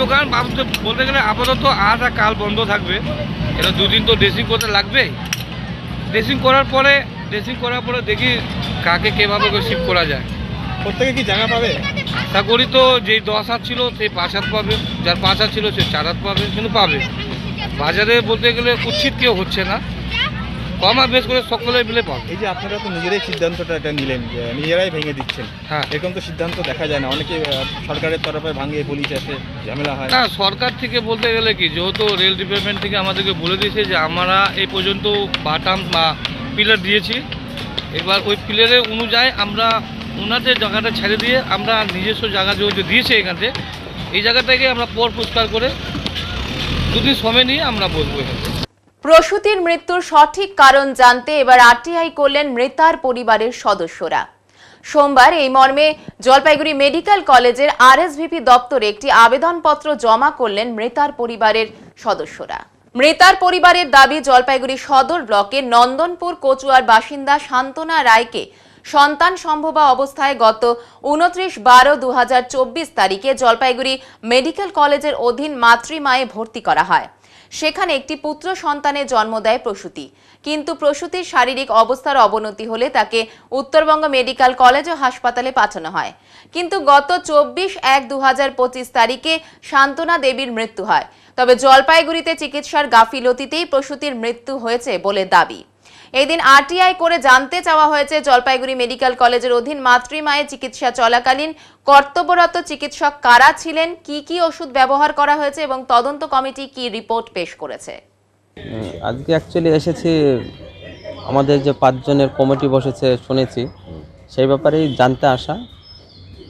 N: দোকান
Q: বলতে গেলে আপাতত আজ আর কাল বন্ধ থাকবে। এটা 2 দিন তো ড্রেসিং করতে লাগবে। ড্রেসিং করার পরে দেখি কাকে কীভাবে শিফট করা যায়।
N: প্রত্যেকে কি জায়গা পাবে?
Q: আশা করি তো যেই 10 হাত ছিল সেই 5 হাত পাবে, যার 5 হাত ছিল সে 4 হাত পাবে, কিন্তু পাবে। বাজারে বলতে গেলে কুচ্ছিত কেউ হচ্ছে না, কম আর বেশ করে সকলে মিলে পাবে।
N: এই যে আপনারা তো নিজেরাই সিদ্ধান্তটা এটা নিলেন যে নিজেরাই ভেঙে দিচ্ছেন,
Q: হ্যাঁ,
N: এরকম তো সিদ্ধান্ত দেখা যায় না। অনেকে সরকারের তরফে ভাঙে, পুলিশ আসে, ঝামেলা হয়।
Q: না, সরকার থেকে বলতে গেলে কি, যেহেতু রেল ডিপার্টমেন্ট থেকে আমাদেরকে বলে দিয়েছে যে আমরা এই পর্যন্ত বাটাম বা পিলার দিয়েছি, এবার ওই পিলারের অনুযায়ী আমরা ওনাদের জায়গাটা ছেড়ে দিয়ে আমরা নিজস্ব জায়গা যেহেতু দিয়েছে এখানে, এই জায়গাটাকে আমরা পর পরিষ্কার করে 2 দিন সময় নিয়ে আমরা বলবো।
A: প্রসূতির মৃত্যুর সঠিক কারণ জানতে এবার আরটিআই করলেন মৃতার পরিবারের সদস্যরা। সোমবার এই মর্মে জলপাইগুড়ি মেডিকেল কলেজের আরএসভিপি দপ্তরে একটি আবেদনপত্র জমা করলেন মৃতার পরিবারের সদস্যরা। মৃতার পরিবারের দাবি, জলপাইগুড়ি সদর ব্লকের নন্দনপুর কচুয়ার বাসিন্দা শান্তনা রায়কে সন্তান সম্ভবা অবস্থায় গত 29/12/2024 তারিখে জলপাইগুড়ি মেডিকেল কলেজের অধীন মাতৃমায়ে ভর্তি করা হয়। সেখানে একটি পুত্র সন্তানের জন্ম দেয় প্রসূতি, কিন্তু প্রসূতির শারীরিক অবস্থার অবনতি হলে তাকে উত্তরবঙ্গ মেডিকেল কলেজ ও হাসপাতালে পাঠানো হয়। কিন্তু গত 24/1/2025 তারিখে শান্তনা দেবীর মৃত্যু হয়। তবে জলপাইগুড়িতে চিকিৎসার গাফিলতিতেই প্রসূতির মৃত্যু হয়েছে বলে দাবি। এদিন আরটিআই করে জানতে চাওয়া হয়েছে জলপাইগুড়ি মেডিকেল কলেজের অধীন মাতৃমায়ের চিকিৎসা চলাকালীন কর্তব্যরত চিকিৎসক কারা ছিলেন, কি কি ওষুধ ব্যবহার করা হয়েছে এবং তদন্ত কমিটি কি রিপোর্ট পেশ করেছে।
R: আজকে অ্যাকচুয়ালি এসেছি, আমাদের যে 5 জনের কমিটি বসেছে শুনেছি, সেই ব্যাপারেই জানতে আসা।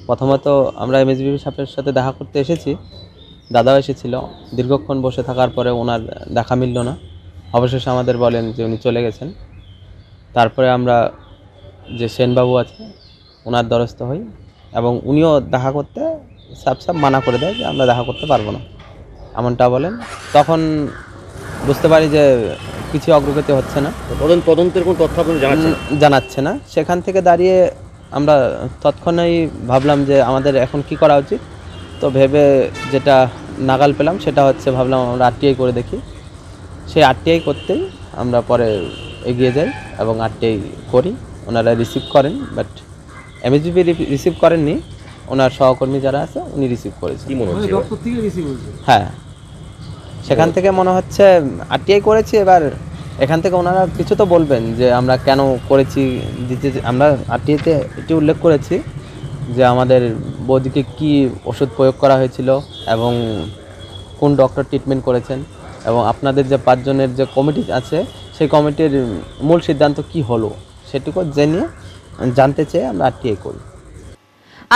R: প্রথমত আমরা এমএসবিপি সাহেবের সাথে দেখা করতে এসেছি, দাদাও এসেছিল। দীর্ঘক্ষণ বসে থাকার পরে ওনার দেখা মিলল না, অবশেষে আমাদের বলেন যে উনি চলে গেছেন। তারপরে আমরা যে সেনবাবু আছে ওনার দ্বারস্থ হই এবং উনিও দেখা করতে সাফ মানা করে দেয় যে আমরা দেখা করতে পারবো না, এমনটা বলেন। তখন বুঝতে পারি যে কিছু অগ্রগতি হচ্ছে না,
K: তদন্তের কোনো তথ্য আপনারা
R: জানাচ্ছে না। সেখান থেকে দাঁড়িয়ে আমরা তৎক্ষণাৎ ভাবলাম যে আমাদের এখন কি করা উচিত। তো ভেবে যেটা নাগাল পেলাম সেটা হচ্ছে ভাবলাম আমরা আরটিআই করে দেখি। সেই আরটিআই করতেই আমরা পরে এগিয়ে যাই এবং আরটিআই করি। ওনারা রিসিভ করেন, বাট এমএসবিপি রিসিভ করেননি, ওনার সহকর্মী যারা আছে উনি রিসিভ করেছেন। হ্যাঁ, সেখান থেকে মনে হচ্ছে আরটিআই করেছি। এবার এখান থেকে ওনারা কিছু তো বলবেন যে আমরা কেন করেছি। আমরা আরটিআইতে এটি উল্লেখ করেছি যে আমাদের বৌদিকে কি ওষুধ প্রয়োগ করা হয়েছিল এবং কোন ডক্টর ট্রিটমেন্ট করেছেন, এবং আপনাদের যে 5 জনের যে কমিটি আছে সেই কমিটির মূল সিদ্ধান্ত কি হলো সেটুকু জেনে জানতে চেয়ে আমরা আরটিআই করি।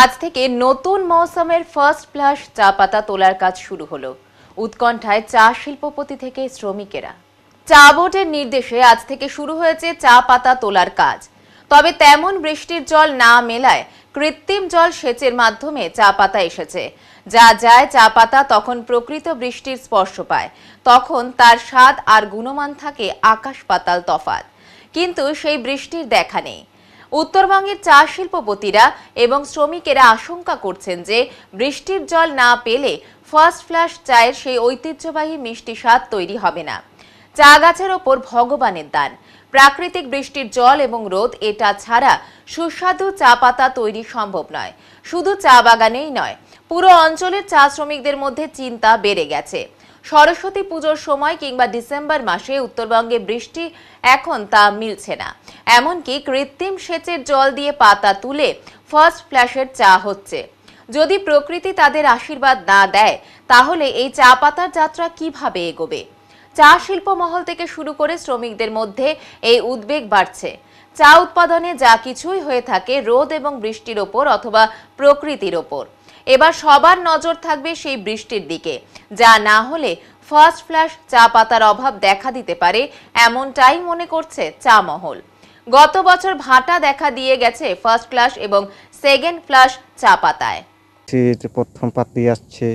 A: আজ থেকে নতুন মৌসুমের ফার্স্ট ফ্লাশ চা পাতা তোলার কাজ শুরু হলো। উৎকণ্ঠায় চা শিল্পপতি থেকে শ্রমিকেরা। চা বোর্ডের নির্দেশে আজ থেকে শুরু হয়েছে চা পাতা তোলার কাজ। তবে তেমন বৃষ্টির জল না মেলায় কৃত্রিম জল সেচের মাধ্যমে চা পাতা এসেছে। যা যায় চা পাতা তখন প্রকৃত বৃষ্টির স্পর্শ পায়, তখন তার স্বাদ আর গুণমান থাকে আকাশ পাতাল তফাৎ। কিন্তু সেই বৃষ্টির দেখা নেই। উত্তরবঙ্গের চা শিল্পপতিরা এবং শ্রমিকেরা আশঙ্কা করছেন যে বৃষ্টির জল না পেলে ফার্স্ট ফ্ল্যাশ চায়ের সেই ঐতিহ্যবাহী মিষ্টি স্বাদ তৈরি হবে না। চা গাছের ওপর ভগবানের দান, প্রাকৃতিক বৃষ্টির জল এবং রোদ, এটা ছাড়া সুস্বাদু চা পাতা তৈরি সম্ভব নয়। শুধু চা বাগানেই নয়, পুরো অঞ্চলের চা শ্রমিকদের মধ্যে চিন্তা বেড়ে গেছে। সরস্বতী পুজোর সময় কিংবা ডিসেম্বর মাসে উত্তরবঙ্গে বৃষ্টি এখন তা মিলছে না। এমনকি কৃত্রিম সেচের জল দিয়ে পাতা তুলে ফার্স্ট ফ্ল্যাশের চা হচ্ছে। যদি প্রকৃতি তাদের আশীর্বাদ না দেয় তাহলে এই চা পাতার যাত্রা কিভাবে এগোবে? চা শিল্প মহল থেকে শুরু করে শ্রমিকদের মধ্যে এই উদ্বেগ বাড়ছে। চা উৎপাদনে যা কিছুই হয়ে থাকে রোদ এবং বৃষ্টির ওপর অথবা প্রকৃতির ওপর। এবার সবার নজর থাকবে সেই বৃষ্টির দিকে, যা না হলে ফার্স্ট ফ্ল্যাশ চা পাতার অভাব দেখা দিতে পারে, এমনটাই মনে করছে চা মহল। গত বছর ভাটা দেখা দিয়ে গেছে ফার্স্ট ফ্ল্যাশ এবং সেকেন্ড ফ্ল্যাশ চা পাতায়।
S: প্রথম পাতি আসছে,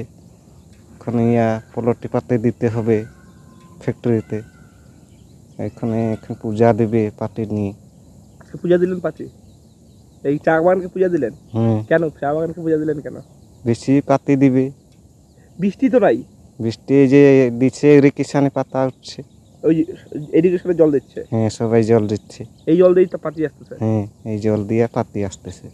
S: ওখানে পোলট্রি পাতে দিতে হবে ফ্যাক্টরিতে, এখানে পূজা দেবে পাতি নিয়ে।
T: পূজা দিলেন পাতি, এই চা বাগানকে পূজা দিলেন কেন? চা বাগানকে পূজা দিলেন কেন?
S: বেশি পাতি দিবে।
T: বৃষ্টি তো নাই।
S: বৃষ্টি যে দিচ্ছে ইরিগেশনে পাতা উঠছে,
T: ওই ইরিগেশনে জল দিচ্ছে।
S: হ্যাঁ, সবাই জল দিচ্ছে।
T: এই জল দিয়ে তো পাতি আসতেছে।
S: হ্যাঁ, এই জল দিয়ে পাতি আসতেছে।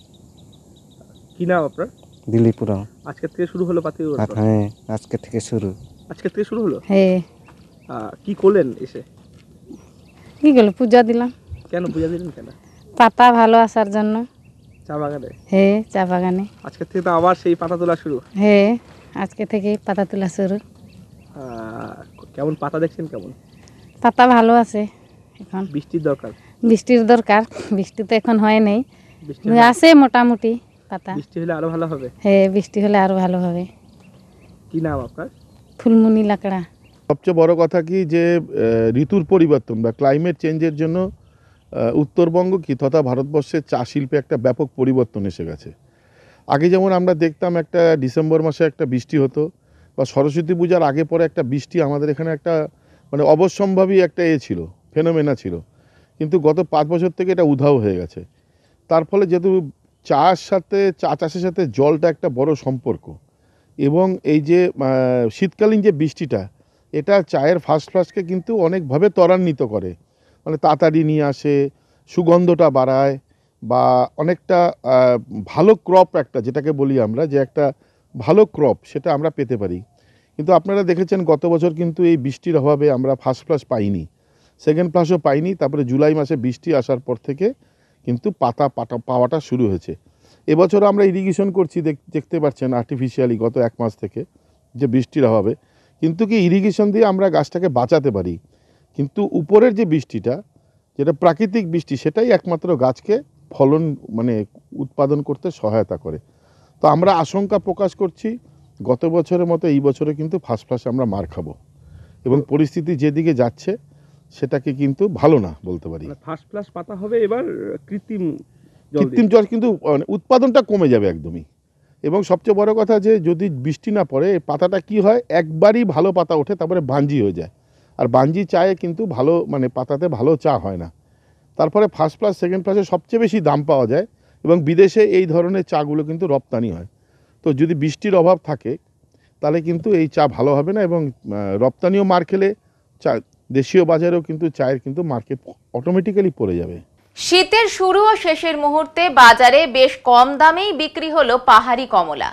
T: কি নাম আপনার?
S: দিলীপুরা।
T: আজকে থেকে শুরু হলো পাতি?
S: হ্যাঁ, আজকে থেকে শুরু।
T: আজকে থেকে শুরু হলো?
M: হ্যাঁ।
T: কি করলেন এসে?
M: কি করলো? পূজা দিলাম।
T: কেন পূজা দিলেন কেন?
M: পাতা ভালো আসার জন্য।
T: চা বাগানে?
M: হ্যাঁ, চা বাগানে।
T: আজকে থেকে তো আবার সেই পাতা তোলা শুরু?
M: হ্যাঁ, আজকে থেকে পাতা তোলা শুরু।
T: কেমন পাতা দেখছেন? কেমন
M: পাতা? ভালো আছে। এখন
T: বৃষ্টির দরকার।
M: বৃষ্টির দরকার, বৃষ্টি তো এখন হয় নাই, আছে মোটামুটি পাতা।
T: বৃষ্টি হলে আরো ভালো হবে।
M: হ্যাঁ, বৃষ্টি হলে আরো ভালো হবে।
T: কি নাম আপনার?
M: ফুলমুনি লাকড়া।
B: সবচেয়ে বড় কথা কি যে ঋতুর পরিবর্তন বা ক্লাইমেট চেঞ্জের জন্য উত্তরবঙ্গ কি তথা ভারতবর্ষের চা শিল্পে একটা ব্যাপক পরিবর্তন এসে গেছে। আগে যেমন আমরা দেখতাম একটা ডিসেম্বর মাসে একটা বৃষ্টি হতো, বা সরস্বতী পূজার আগে পরে একটা বৃষ্টি আমাদের এখানে একটা মানে অবশ্যম্ভাবী একটা ছিল, ফেনোমেনা ছিল। কিন্তু গত 5 বছর থেকে এটা উধাও হয়ে গেছে। তার ফলে যেহেতু চা চাষের সাথে জলটা একটা বড় সম্পর্ক, এবং এই যে শীতকালীন যে বৃষ্টিটা, এটা চায়ের ফার্স্ট ফ্ল্যাশকে কিন্তু অনেকভাবে ত্বরান্বিত করে, মানে তাড়াতাড়ি নিয়ে আসে, সুগন্ধটা বাড়ায়, বা অনেকটা ভালো ক্রপ একটা যেটাকে বলি আমরা, যে একটা ভালো ক্রপ সেটা আমরা পেতে পারি। কিন্তু আপনারা দেখেছেন গত বছর কিন্তু এই বৃষ্টির অভাবে আমরা ফার্স্ট ফ্ল্যাশ পাইনি, সেকেন্ড ফ্ল্যাশও পাইনি। তারপরে জুলাই মাসে বৃষ্টি আসার পর থেকে কিন্তু পাতা পাওয়াটা শুরু হয়েছে। এবছর আমরা ইরিগেশন করছি, দেখতে পাচ্ছেন আর্টিফিশিয়ালি গত 1 মাস থেকে যে বৃষ্টির অভাবে। কিন্তু কি ইরিগেশন দিয়ে আমরা গাছটাকে বাঁচাতে পারি, কিন্তু উপরের যে বৃষ্টিটা, যেটা প্রাকৃতিক বৃষ্টি, সেটাই একমাত্র গাছকে ফলন মানে উৎপাদন করতে সহায়তা করে। তো আমরা আশঙ্কা প্রকাশ করছি গত বছরের মতো এই বছরে কিন্তু ফার্স্ট ফ্ল্যাশ আমরা মার খাবো, এবং পরিস্থিতি যেদিকে যাচ্ছে সেটাকে কিন্তু ভালো না বলতে পারি।
T: ফার্স্ট ফ্ল্যাশ পাতা হবে এবার কৃত্রিম
B: জল, কিন্তু উৎপাদনটা কমে যাবে একদমই। এবং সবচেয়ে বড় কথা যে যদি বৃষ্টি না পড়ে পাতাটা কি হয়, একবারই ভালো পাতা ওঠে, তারপরে বাঞ্জি হয়ে যায়। আর বাঞ্জি চায়ে কিন্তু ভালো মানে পাতাতে ভালো চা হয় না। তারপরে ফার্স্ট ফ্ল্যাশ সেকেন্ড ফ্ল্যাশে সবচেয়ে বেশি দাম পাওয়া যায়, এবং বিদেশে এই ধরনের চাগুলো কিন্তু রপ্তানি হয়। তো যদি বৃষ্টির অভাব থাকে তাহলে কিন্তু এই চা ভালো হবে না, এবং রপ্তানিও মার খেলে চা দেশীয় বাজারেও কিন্তু চায়ের কিন্তু মার্কেট অটোমেটিক্যালি পড়ে যাবে।
A: শীতের শুরু ও শেষের মুহূর্তে বাজারে বেশ কম দামেই বিক্রি হলো পাহাড়ি কমলা।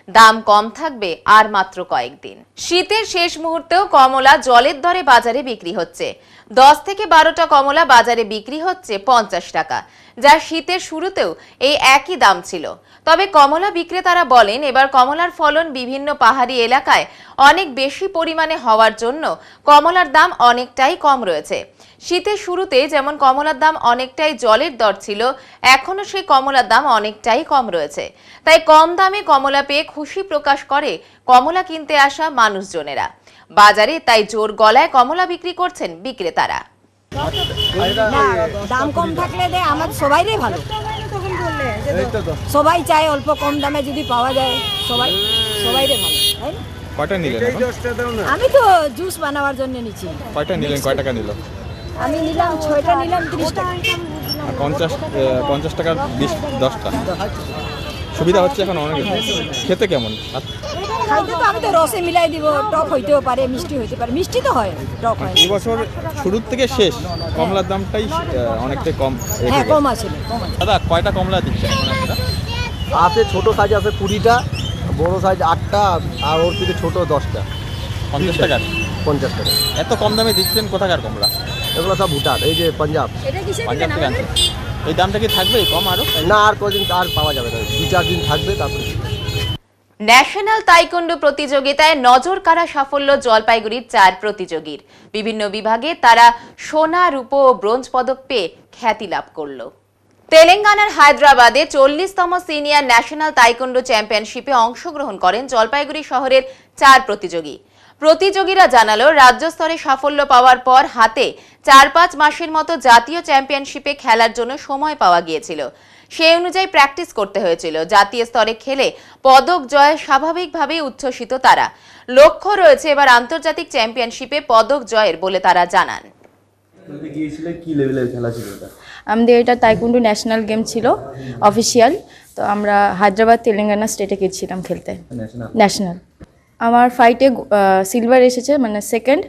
A: দাম কম থাকবে আর মাত্র কয়েকদিন। শীতের শেষ মুহূর্তেও কমলা জলের দরে বাজারে বিক্রি হচ্ছে। 10 থেকে 12টা কমলা বাজারে বিক্রি হচ্ছে 50 টাকা, যা শীতের শুরুতেও এই একই দাম ছিল। তবে কমলা বিক্রেতারা বলেন এবার কমলার ফলন বিভিন্ন পাহাড়ি এলাকায় অনেক বেশি পরিমাণে হওয়ার জন্য কমলার দাম অনেকটাই কম রয়েছে। শীতের শুরুতে যেমন কমলার দাম অনেকটাই জলের দর ছিল, এখনো সেই কমলার দাম অনেকটাই কম রয়েছে। তাই কম দামে কমলা পেয়ে খুশি প্রকাশ করে কমলা কিনতে আসা মানুষজনেরা। বাজারে তাই জোর গলায় কমলা বিক্রি করছেন বিক্রেতারা।
U: না দাম কম থাকলে দে আমার সবাইরই ভালো, সবাই চায় অল্প কম দামে যদি পাওয়া যায় সবাইরই ভালো, তাই না?
N: কয়টা নিলেন?
U: আমি তো জুস বানাবার জন্য নিচ্ছি।
N: কয়টা নিলেন? কয় টাকা নিল?
U: আমি নিলাম 6টা নিলাম 30 টাকা।
N: 50 টাকার 10টা সুবিধা হচ্ছে এখন অনেক। খেতে কেমন?
U: খাইতে তো আমি তো রসে মিলাই দিব, টক হইতেও পারে মিষ্টি হইতে পারে, মিষ্টি তো হয় টক হয়।
N: এই বছর শুরু থেকে শেষ কমলার দামটাই অনেকটাই কম।
U: হ্যাঁ কম আছে।
N: দাদা কয়টা কমলা দিচ্ছেন আপনারা?
V: আছে ছোট সাইজ আছে 20টা, বড় সাইজ 8টা, আর ওর থেকে ছোট 10টা।
N: 50 টাকা?
V: 50 টাকা।
N: এত কম দামে দিচ্ছেন? কোথাকার কমলা
V: এগুলো? সব ভুটান, এই যে পাঞ্জাব।
N: পাঞ্জাব থেকে আনছেন? এই দামটা কি থাকবে কম আরো?
V: না, আর কদিন আর পাওয়া যাবে না, 2-4 দিন থাকবে তারপরে।
A: ন্যাশনাল তাইকোন্ডো প্রতিযোগিতায় নজর কাড়া সাফল্য জলপাইগুড়ির 4 প্রতিযোগীর। বিভিন্ন বিভাগে তারা সোনা, রূপো ও ব্রোঞ্জ পদক পেয়ে খ্যাতি লাভ করল। তেলেঙ্গানার হায়দ্রাবাদে 40তম সিনিয়র ন্যাশনাল তাইকোন্ডো চ্যাম্পিয়নশিপে অংশগ্রহণ করেন জলপাইগুড়ি শহরের 4 প্রতিযোগী। প্রতিযোগীরা জানালো, রাজ্য স্তরে সাফল্য পাওয়ার পর হাতে 4-5 মাসের মতো জাতীয় চ্যাম্পিয়নশিপে খেলার জন্য সময় পাওয়া গিয়েছিল। সেই অনুযায়ী প্র্যাকটিস করতে হয়েছিল। জাতীয় স্তরে খেলে পদক জয়ে স্বাভাবিকভাবেই উচ্ছ্বসিত তারা। লক্ষ্য রয়েছে এবার আন্তর্জাতিক চ্যাম্পিয়নশিপে পদক জয়ের বলে তারা জানান।
V: কি লেভেলের খেলা ছিল এটা?
M: আমাদের এটা তাইকুন্ডু ন্যাশনাল গেম ছিল অফিসিয়াল, তো আমরা হায়দ্রাবাদ তেলেঙ্গানা স্টেটে গেছিলাম খেলতে ন্যাশনাল। আমার ফাইটে সিলভার এসেছে, মানে সেকেন্ড,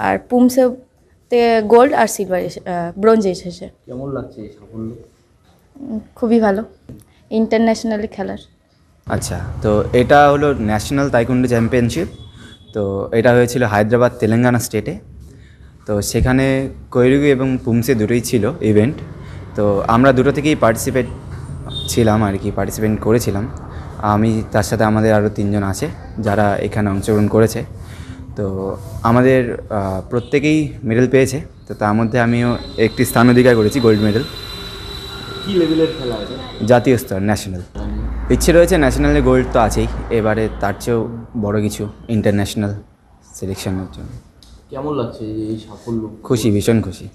M: আর পুমসেতে গোল্ড আর সিলভার ব্রোঞ্জ এসেছে।
V: কেমন লাগছে এই সাফল্য?
M: খুবই ভালো, ইন্টারন্যাশনালি খেলার।
W: আচ্ছা, তো এটা হলো ন্যাশনাল তাইকুন্ডো চ্যাম্পিয়নশিপ। তো এটা হয়েছিল হায়দ্রাবাদ তেলেঙ্গানা স্টেটে। তো সেখানে কৈরুগি এবং পুমসে দুটোই ছিল ইভেন্ট। তো আমরা দুটো থেকেই পার্টিসিপেট করেছিলাম। আমি তার সাথে আমাদের আরও 3 জন আছে যারা এখানে অংশগ্রহণ করেছে। তো আমাদের প্রত্যেকেই মেডেল পেয়েছে। তো তার মধ্যে আমিও একটি স্থান অধিকার করেছি, গোল্ড মেডেল।
V: কি লেভেলের খেলা আছে?
W: জাতীয় স্তর, ন্যাশনাল। ইচ্ছে রয়েছে ন্যাশনালে গোল্ড তো আছেই, এবারে তার চেয়েও বড় কিছু ইন্টারন্যাশনাল সিলেকশনের জন্য।
V: কেমন লাগছে এই সাফল্য?
W: খুশি, ভীষণ খুশি,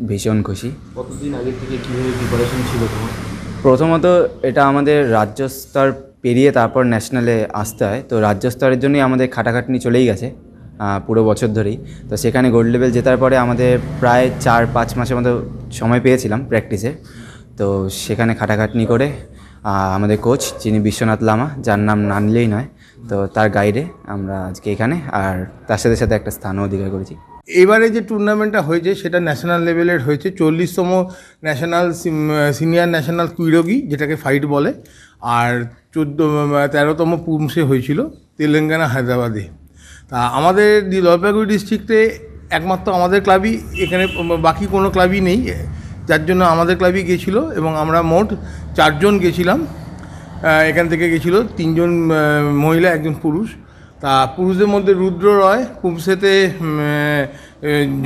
W: ভীষণ খুশি।
V: কতদিন আগে থেকে কীভাবে প্রিপারেশন ছিল তোমার?
W: প্রথমত এটা আমাদের রাজ্য স্তর পেরিয়ে তারপর ন্যাশনালে আসতে হয়। তো রাজ্য স্তরের জন্যই আমাদের খাটাখাটনি চলেই গেছে পুরো বছর ধরেই। তো সেখানে গোল্ড লেভেল জেতার পরে আমাদের প্রায় 4-5 মাসের মতো সময় পেয়েছিলাম প্র্যাকটিসে। তো সেখানে খাটাখাটনি করে আমাদের কোচ, যিনি বিশ্বনাথ লামা, যার নাম না নিলেই নয়, তো তার গাইডে আমরা আজকে এখানে, আর তার সাথে সাথে একটা স্থানও অধিকার করেছি।
X: এবারে যে টুর্নামেন্টটা হয়েছে সেটা ন্যাশনাল লেভেলের হয়েছে। 40তম ন্যাশনাল সিনিয়র ন্যাশনাল কুইরোগি, যেটাকে ফাইট বলে, আর 13তম পুমসে হয়েছিল তেলেঙ্গানা হায়দ্রাবাদে। তা আমাদের জলপাইগুড়ি ডিস্ট্রিক্টে একমাত্র আমাদের ক্লাবই এখানে, বাকি কোনো ক্লাবই নেই, যার জন্য আমাদের ক্লাবই গেছিলো। এবং আমরা মোট 4 জন গেছিলাম। এখান থেকে গেছিলো 3 জন মহিলা, 1 জন পুরুষ। তা পুরুষদের মধ্যে রুদ্র রয় পুমসেতে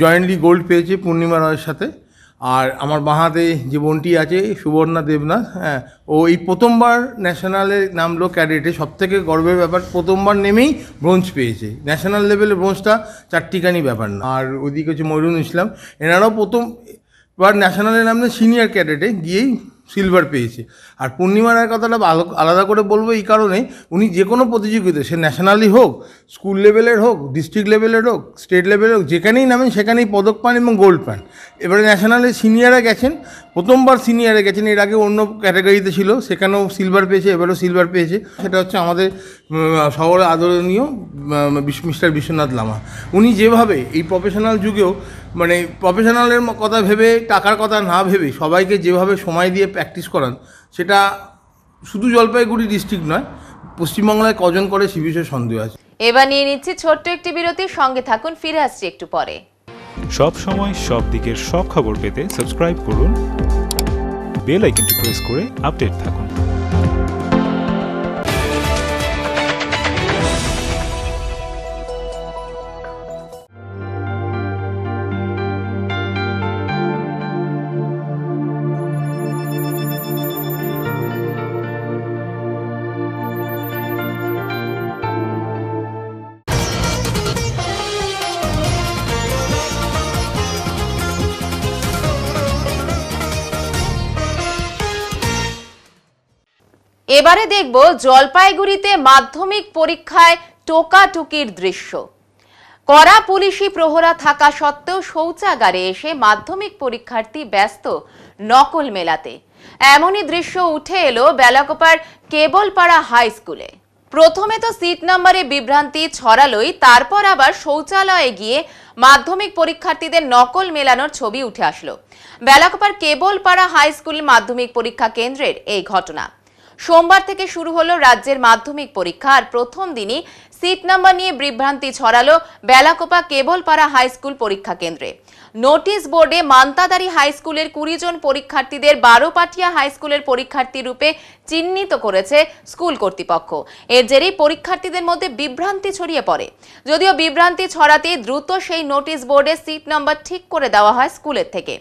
X: জয়েন্টলি গোল্ড পেয়েছে পূর্ণিমা রয়ের সাথে। আর আমার বাঁহাতে যে বোনটি আছে সুবর্ণা দেবনাথ, হ্যাঁ, ও এই প্রথমবার ন্যাশনালে নামলো ক্যাডেটে। সবথেকে গর্বের ব্যাপার, প্রথমবার নেমেই ব্রোঞ্জ পেয়েছে। ন্যাশনাল লেভেলে ব্রোঞ্জটা চারটিখানি ব্যাপার না। আর ওইদিকে হচ্ছে ময়ূরুল ইসলাম, এনারাও প্রথমবার ন্যাশনালে নামলে সিনিয়র ক্যাডেটে গিয়েই সিলভার পেয়েছে। আর পূর্ণিমা রায়ের কথাটা আলাদা করে বলবো এই কারণে, উনি যে কোনো প্রতিযোগিতা, সে ন্যাশনালি হোক, স্কুল লেভেলের হোক, ডিস্ট্রিক্ট লেভেলের হোক, স্টেট লেভেলের হোক, যেখানেই নামেন সেখানেই পদক পান এবং গোল্ড পান। এবারে ন্যাশনালে সিনিয়রে গেছেন, প্রথমবার সিনিয়রে গেছেন, এর আগে অন্য ক্যাটাগরিতে ছিল, সেখানেও সিলভার পেয়েছে, এবারেও সিলভার পেয়েছে। সেটা হচ্ছে আমাদের শহরে আদরণীয় মিস্টার বিশ্বনাথ লামা। উনি যেভাবে এই প্রফেশনাল যুগেও, মানে প্রফেশনালের কথা ভেবে, টাকার কথা না ভেবে সবাইকে যেভাবে সময় দিয়ে প্র্যাকটিস করান, সেটা শুধু জলপাইগুড়ি ডিস্ট্রিক্ট নয়, পশ্চিমবাংলায় কজন করে সে বিষয়ে সন্দেহ আছে।
A: এবার নিয়ে নিচ্ছি ছোট্ট একটি বিরতির সঙ্গে থাকুন, ফিরে আসছি একটু পরে।
O: সব সময় সব দিকের সব খবর পেতে সাবস্ক্রাইব করুন, বেল আইকনটি প্রেস করে আপডেট থাকুন।
A: এবারে দেখব জলপাইগুড়িতে মাধ্যমিক পরীক্ষায় টোকাটুকির দৃশ্য। কড়া পুলিশি প্রহরা থাকা সত্ত্বেও শৌচাগারে এসে মাধ্যমিক পরীক্ষার্থী ব্যস্ত নকল মেলাতে। এমনই দৃশ্য উঠে এলো বেলাকোপার কেবলপাড়া হাই স্কুলে। প্রথমে তো সিট নম্বরে বিভ্রান্তি ছড়ালোই, তারপর আবার শৌচালয়ে গিয়ে মাধ্যমিক পরীক্ষার্থীদের নকল মেলানোর ছবি উঠে আসলো। বেলাকোপার কেবলপাড়া হাই স্কুল মাধ্যমিক পরীক্ষা কেন্দ্রের এই ঘটনা। সোমবার থেকে শুরু হলো রাজ্যের মাধ্যমিক পরীক্ষা, আর প্রথম দিনই সিট নাম্বার নিয়ে বিভ্রান্তি ছড়ালো বেলাকোপা কেবলপাড়া হাই স্কুল পরীক্ষা কেন্দ্রে। নোটিশ বোর্ডে মান্তাদারি হাই স্কুলের 20 জন পরীক্ষার্থীদের 12 পাটিয়া হাই স্কুলের পরীক্ষার্থী রূপে চিহ্নিত করেছে স্কুল কর্তৃপক্ষ। এর জেরেই পরীক্ষার্থীদের মধ্যে বিভ্রান্তি ছড়িয়ে পড়ে। যদিও বিভ্রান্তি ছড়াতেই দ্রুত সেই নোটিশ বোর্ডে সিট নাম্বার ঠিক করে দেওয়া হয় স্কুলের থেকে।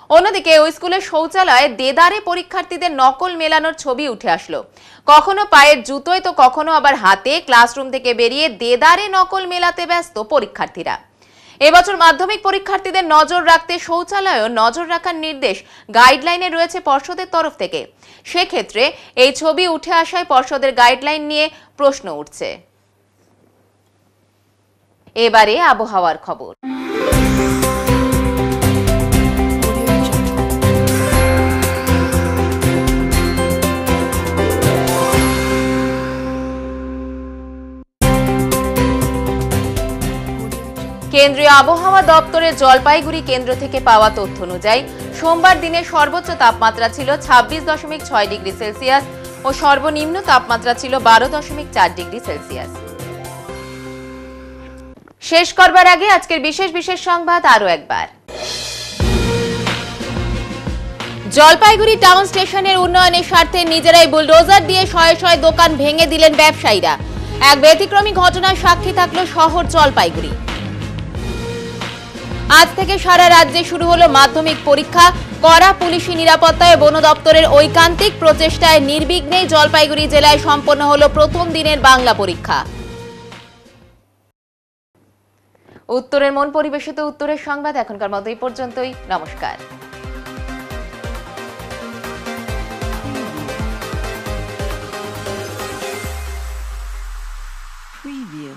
A: অন্যদিকে ওই স্কুলের শৌচালয়ে দেদারে পরীক্ষার্থীদের নকল মেলানোর ছবি উঠে আসলো। কখনো পায়ের জুতোয় তো কখনো আবার হাতে ক্লাসরুম থেকে বেরিয়ে দেদারে নকল মেলাতে ব্যস্ত পরীক্ষার্থীরা। এবছর মাধ্যমিক পরীক্ষার্থীদের নজর রাখতে শৌচালয়েও নজর রাখার নির্দেশ গাইডলাইনে রয়েছে পর্ষদের তরফ থেকে। সেক্ষেত্রে এই ছবি উঠে আসায় পর্ষদের গাইডলাইন নিয়ে প্রশ্ন উঠছে। এবারে আবহাওয়ার খবর। কেন্দ্রীয় আবহাওয়া দপ্তরের জলপাইগুড়ি কেন্দ্র থেকে পাওয়া তথ্য অনুযায়ী সোমবার দিনে সর্বোচ্চ তাপমাত্রা ছিল 26.6 ডিগ্রি সেলসিয়াস ও সর্বনিম্ন তাপমাত্রা ছিল 12.4 ডিগ্রি সেলসিয়াস। শেষ করবার আগে আজকের বিশেষ সংবাদ আরো একবার। জলপাইগুড়ি টাউন স্টেশনের উন্নয়নের স্বার্থে নিজেরাই বুলডোজার দিয়ে শয়ে শয়ে দোকান ভেঙে দিলেন ব্যবসায়ীরা। এক ব্যতিক্রমী ঘটনার সাক্ষী থাকলো শহর জলপাইগুড়ি। আজ থেকে সারা রাজ্যে শুরু হলো মাধ্যমিক পরীক্ষা। কড়া পুলিশি নিরাপত্তায় বন দপ্তরের ঐকান্তিক প্রচেষ্টায় নির্বিঘ্নে জলপাইগুড়ি জেলায় সম্পন্ন হলো প্রথম দিনের বাংলা পরীক্ষা। উত্তরের মন পরিবেশিত উত্তরের সংবাদ এখনকার মতো এই পর্যন্তই। নমস্কার।
D: Preview.